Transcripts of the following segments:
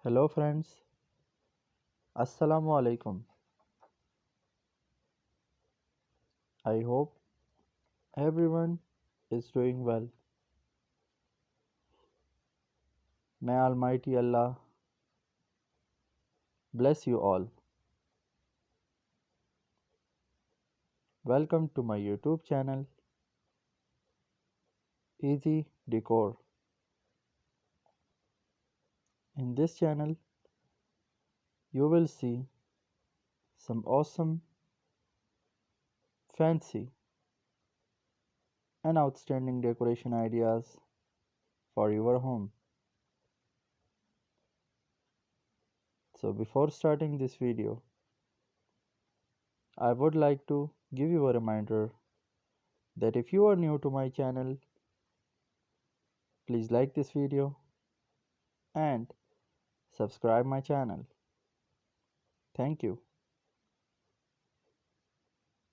Hello friends, Assalamu alaikum. I hope everyone is doing well. May Almighty Allah bless you all. Welcome to my YouTube channel, Easy Decor. In this channel, you will see some awesome, fancy, and outstanding decoration ideas for your home. So before starting this video, I would like to give you a reminder that if you are new to my channel, please like this video and subscribe my channel. Thank you.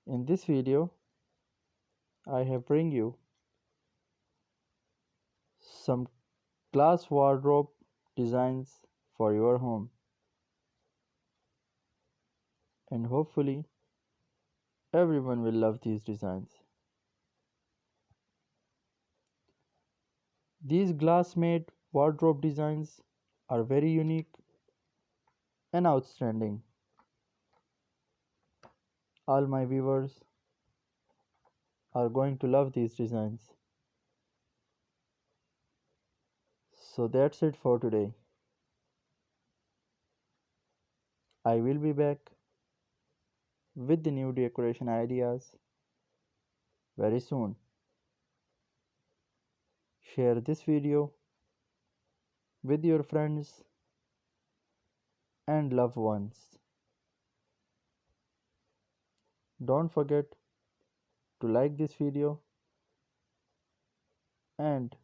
In this video, I have bring you some glass wardrobe designs for your home, and hopefully everyone will love these designs. These glass made wardrobe designs are very unique and outstanding. All my viewers are going to love these designs. So that's it for today. I will be back with the new decoration ideas very soon. Share this video with your friends and loved ones. Don't forget to like this video and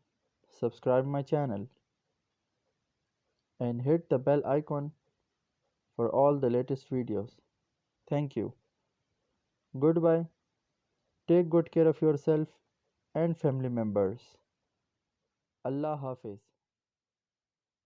subscribe my channel and hit the bell icon for all the latest videos. Thank you. Goodbye. Take good care of yourself and family members. Allah Hafiz.